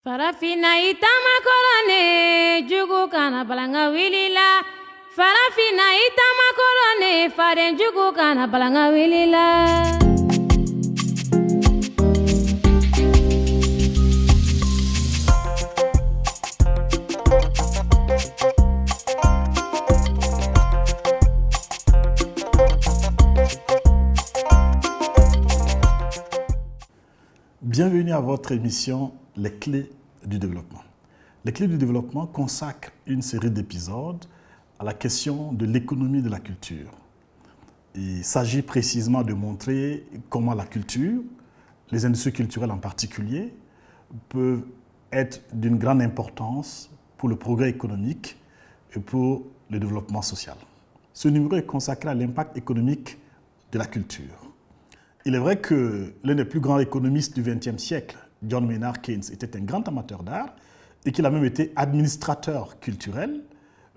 Farafina itama korone jugu kana balanga wilila. Farafina itama korone faren jugu kana balanga wilila. Bienvenue à votre émission Les clés du développement. Les clés du développement consacrent une série d'épisodes à la question de l'économie de la culture. Il s'agit précisément de montrer comment la culture, les industries culturelles en particulier, peuvent être d'une grande importance pour le progrès économique et pour le développement social. Ce numéro est consacré à l'impact économique de la culture. Il est vrai que l'un des plus grands économistes du XXe siècle, John Maynard Keynes, était un grand amateur d'art et qu'il a même été administrateur culturel,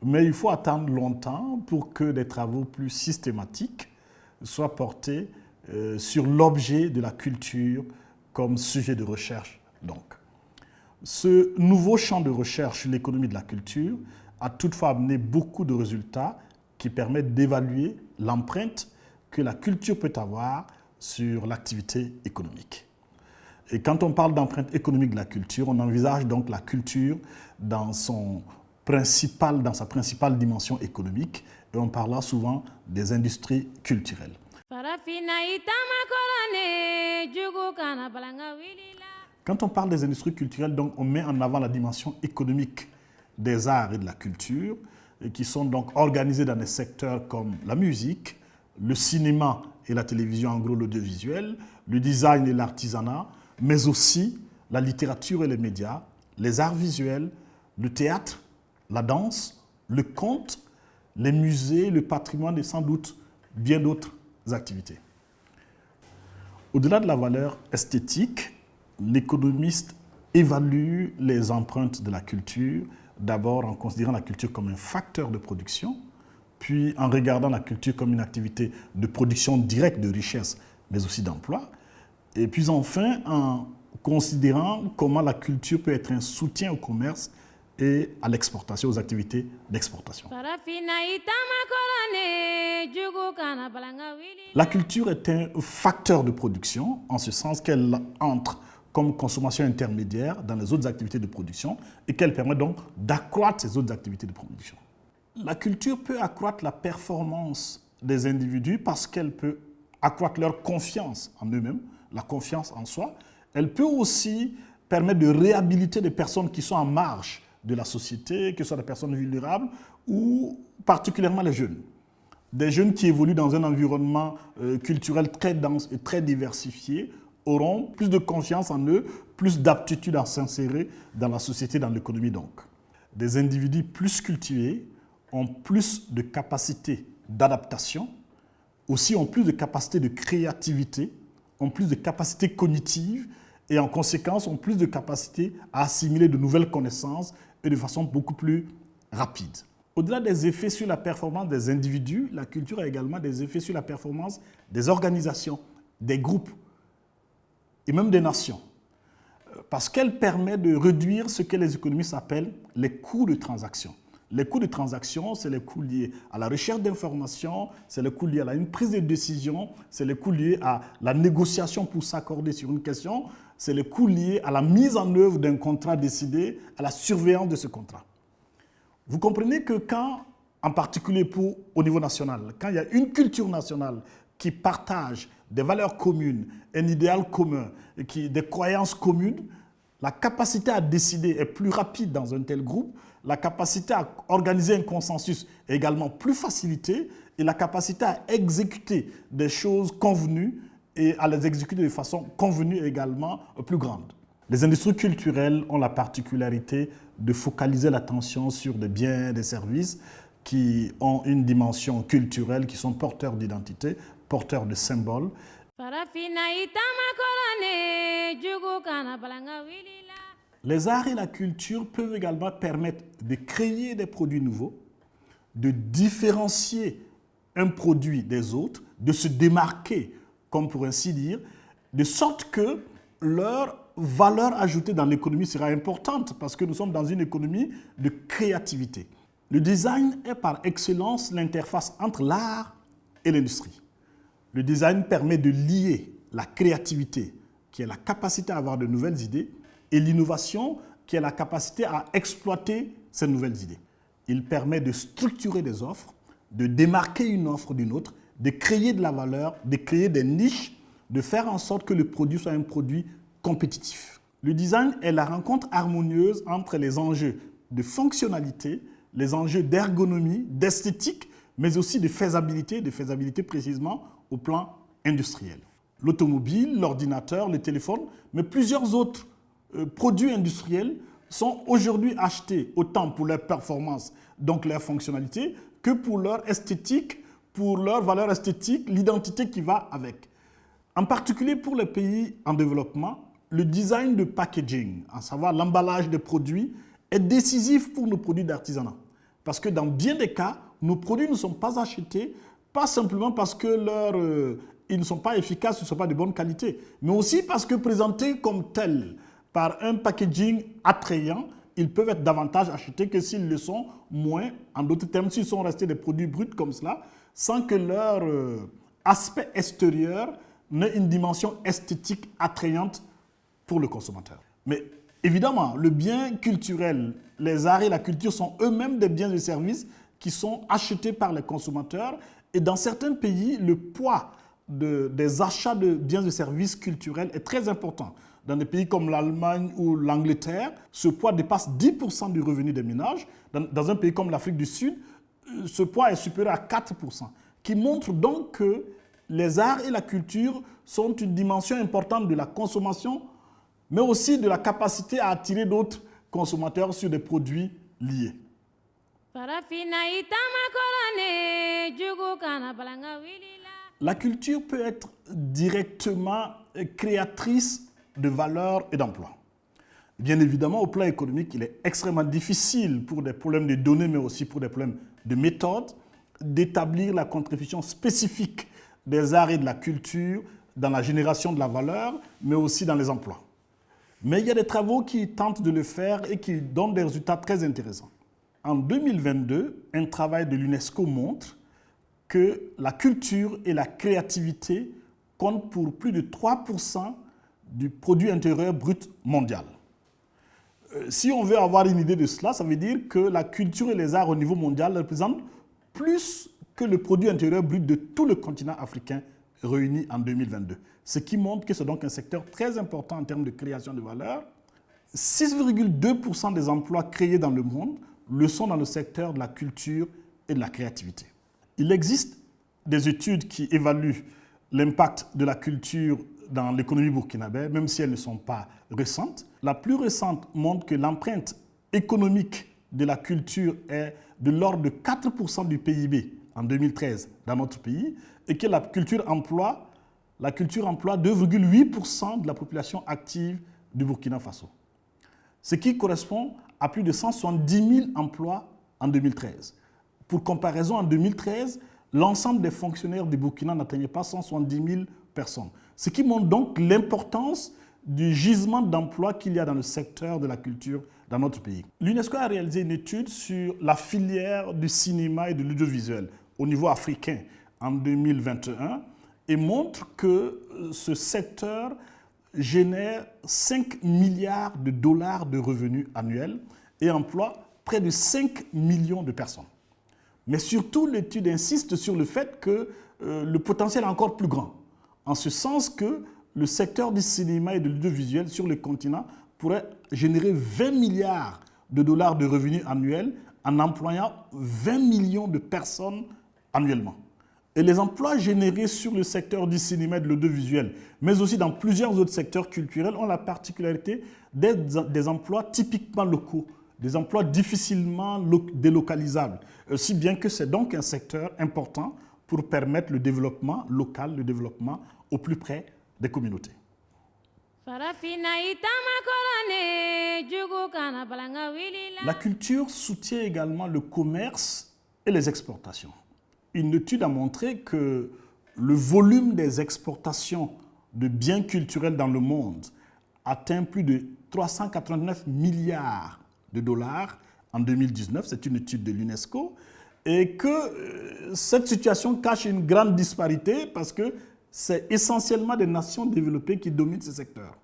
mais il faut attendre longtemps pour que des travaux plus systématiques soient portés sur l'objet de la culture comme sujet de recherche. Donc, ce nouveau champ de recherche sur l'économie de la culture a toutefois amené beaucoup de résultats qui permettent d'évaluer l'empreinte que la culture peut avoir sur l'activité économique. Et quand on parle d'empreinte économique de la culture, on envisage donc la culture dans sa principale dimension économique, et on parle là souvent des industries culturelles. Quand on parle des industries culturelles, donc, on met en avant la dimension économique des arts et de la culture, et qui sont donc organisés dans des secteurs comme la musique, le cinéma et la télévision, en gros l'audiovisuel, le design et l'artisanat, mais aussi la littérature et les médias, les arts visuels, le théâtre, la danse, le conte, les musées, le patrimoine et sans doute bien d'autres activités. Au-delà de la valeur esthétique, l'économiste évalue les empreintes de la culture, d'abord en considérant la culture comme un facteur de production, puis en regardant la culture comme une activité de production directe de richesse, mais aussi d'emploi, et puis enfin en considérant comment la culture peut être un soutien au commerce et à l'exportation, aux activités d'exportation. La culture est un facteur de production, en ce sens qu'elle entre comme consommation intermédiaire dans les autres activités de production et qu'elle permet donc d'accroître ces autres activités de production. La culture peut accroître la performance des individus parce qu'elle peut accroître leur confiance en eux-mêmes, la confiance en soi. Elle peut aussi permettre de réhabiliter des personnes qui sont en marge de la société, que ce soit des personnes vulnérables ou particulièrement les jeunes. Des jeunes qui évoluent dans un environnement culturel très dense et très diversifié auront plus de confiance en eux, plus d'aptitude à s'insérer dans la société, dans l'économie donc. Des individus plus cultivés ont plus de capacités d'adaptation, aussi ont plus de capacités de créativité, ont plus de capacités cognitives et en conséquence ont plus de capacités à assimiler de nouvelles connaissances et de façon beaucoup plus rapide. Au-delà des effets sur la performance des individus, la culture a également des effets sur la performance des organisations, des groupes et même des nations. Parce qu'elle permet de réduire ce que les économistes appellent les coûts de transaction. Les coûts de transaction, c'est les coûts liés à la recherche d'informations, c'est les coûts liés à une prise de décision, c'est les coûts liés à la négociation pour s'accorder sur une question, c'est les coûts liés à la mise en œuvre d'un contrat décidé, à la surveillance de ce contrat. Vous comprenez que quand, en particulier au niveau national, quand il y a une culture nationale qui partage des valeurs communes, un idéal commun, des croyances communes, la capacité à décider est plus rapide dans un tel groupe, la capacité à organiser un consensus est également plus facilitée et la capacité à exécuter des choses convenues et à les exécuter de façon convenue est également plus grande. Les industries culturelles ont la particularité de focaliser l'attention sur des biens, des services qui ont une dimension culturelle, qui sont porteurs d'identité, porteurs de symboles. Les arts et la culture peuvent également permettre de créer des produits nouveaux, de différencier un produit des autres, de se démarquer, comme pour ainsi dire, de sorte que leur valeur ajoutée dans l'économie sera importante parce que nous sommes dans une économie de créativité. Le design est par excellence l'interface entre l'art et l'industrie. Le design permet de lier la créativité, qui est la capacité à avoir de nouvelles idées, et l'innovation, qui est la capacité à exploiter ces nouvelles idées. Il permet de structurer des offres, de démarquer une offre d'une autre, de créer de la valeur, de créer des niches, de faire en sorte que le produit soit un produit compétitif. Le design est la rencontre harmonieuse entre les enjeux de fonctionnalité, les enjeux d'ergonomie, d'esthétique, mais aussi de faisabilité précisément au plan industriel. L'automobile, l'ordinateur, le téléphone, mais plusieurs autres produits industriels sont aujourd'hui achetés autant pour leur performance, donc leur fonctionnalité, que pour leur esthétique, pour leur valeur esthétique, l'identité qui va avec. En particulier pour les pays en développement, le design de packaging, à savoir l'emballage des produits, est décisif pour nos produits d'artisanat. Parce que dans bien des cas, nos produits ne sont pas achetés, pas simplement parce que ils ne sont pas efficaces, ils ne sont pas de bonne qualité, mais aussi parce que présentés comme tels, par un packaging attrayant, ils peuvent être davantage achetés que s'ils le sont moins. En d'autres termes, s'ils sont restés des produits bruts comme cela, sans que leur aspect extérieur n'ait une dimension esthétique attrayante pour le consommateur. Mais évidemment, le bien culturel, les arts et la culture sont eux-mêmes des biens et services qui sont achetés par les consommateurs. Et dans certains pays, le poids des achats de biens et services culturels est très important. Dans des pays comme l'Allemagne ou l'Angleterre, ce poids dépasse 10% du revenu des ménages. Dans un pays comme l'Afrique du Sud, ce poids est supérieur à 4%, qui montre donc que les arts et la culture sont une dimension importante de la consommation, mais aussi de la capacité à attirer d'autres consommateurs sur des produits liés. La culture peut être directement créatrice de valeur et d'emploi. Bien évidemment, au plan économique, il est extrêmement difficile pour des problèmes de données, mais aussi pour des problèmes de méthode, d'établir la contribution spécifique des arts et de la culture dans la génération de la valeur, mais aussi dans les emplois. Mais il y a des travaux qui tentent de le faire et qui donnent des résultats très intéressants. En 2022, un travail de l'UNESCO montre que la culture et la créativité comptent pour plus de 3% du produit intérieur brut mondial. Si on veut avoir une idée de cela, ça veut dire que la culture et les arts au niveau mondial représentent plus que le produit intérieur brut de tout le continent africain réuni en 2022. Ce qui montre que c'est donc un secteur très important en termes de création de valeur. 6,2% des emplois créés dans le monde le sont dans le secteur de la culture et de la créativité. Il existe des études qui évaluent l'impact de la culture dans l'économie burkinabé, même si elles ne sont pas récentes. La plus récente montre que l'empreinte économique de la culture est de l'ordre de 4% du PIB en 2013 dans notre pays et que la culture emploie 2,8% de la population active du Burkina Faso. Ce qui correspond à plus de 170 000 emplois en 2013. Pour comparaison, en 2013, l'ensemble des fonctionnaires du Burkina n'atteignait pas 170 000 personnes. Ce qui montre donc l'importance du gisement d'emplois qu'il y a dans le secteur de la culture dans notre pays. L'UNESCO a réalisé une étude sur la filière du cinéma et de l'audiovisuel au niveau africain en 2021 et montre que ce secteur génère 5 milliards de dollars de revenus annuels et emploie près de 5 millions de personnes. Mais surtout, l'étude insiste sur le fait que le potentiel est encore plus grand, en ce sens que le secteur du cinéma et de l'audiovisuel sur le continent pourrait générer 20 milliards de dollars de revenus annuels en employant 20 millions de personnes annuellement. Et les emplois générés sur le secteur du cinéma et de l'audiovisuel, mais aussi dans plusieurs autres secteurs culturels, ont la particularité d'être des emplois typiquement locaux, des emplois difficilement délocalisables, si bien que c'est donc un secteur important pour permettre le développement local, le développement au plus près des communautés. La culture soutient également le commerce et les exportations. Une étude a montré que le volume des exportations de biens culturels dans le monde atteint plus de 389 milliards de dollars en 2019, c'est une étude de l'UNESCO, et que cette situation cache une grande disparité parce que c'est essentiellement des nations développées qui dominent ce secteur.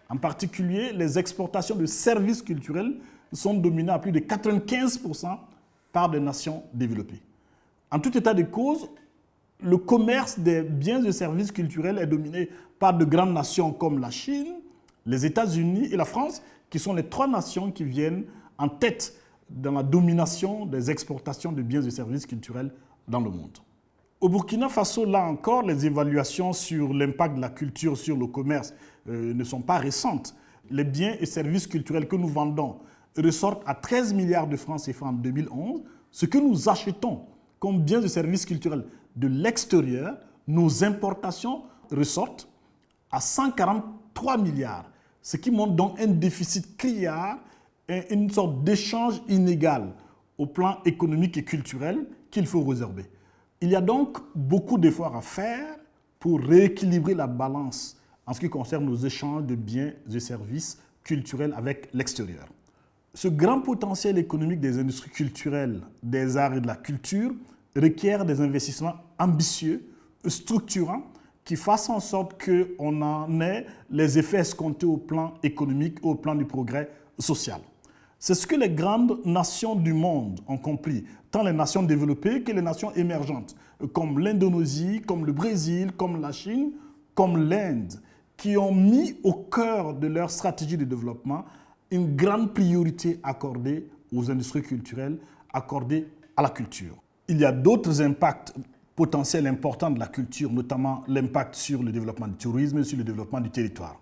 En particulier, les exportations de services culturels sont dominées à plus de 95% par des nations développées. En tout état de cause, le commerce des biens et services culturels est dominé par de grandes nations comme la Chine, les États-Unis et la France, qui sont les 3 nations qui viennent en tête dans la domination des exportations de biens et services culturels dans le monde. Au Burkina Faso, là encore, les évaluations sur l'impact de la culture sur le commerce ne sont pas récentes. Les biens et services culturels que nous vendons ressortent à 13 milliards de francs CFA en 2011. Ce que nous achetons comme biens et services culturels de l'extérieur, nos importations ressortent à 143 milliards, ce qui montre donc un déficit criard et une sorte d'échange inégal au plan économique et culturel qu'il faut résorber. Il y a donc beaucoup d'efforts à faire pour rééquilibrer la balance en ce qui concerne nos échanges de biens et services culturels avec l'extérieur. Ce grand potentiel économique des industries culturelles, des arts et de la culture requiert des investissements ambitieux, structurants, qui fassent en sorte qu'on en ait les effets escomptés au plan économique et au plan du progrès social. C'est ce que les grandes nations du monde ont compris, tant les nations développées que les nations émergentes, comme l'Indonésie, comme le Brésil, comme la Chine, comme l'Inde, qui ont mis au cœur de leur stratégie de développement une grande priorité accordée aux industries culturelles, accordée à la culture. Il y a d'autres impacts potentiels importants de la culture, notamment l'impact sur le développement du tourisme et sur le développement du territoire.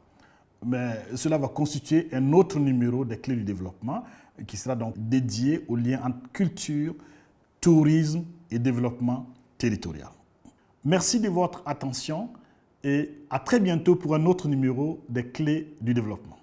Mais cela va constituer un autre numéro des clés du développement qui sera donc dédié au lien entre culture, tourisme et développement territorial. Merci de votre attention et à très bientôt pour un autre numéro des clés du développement.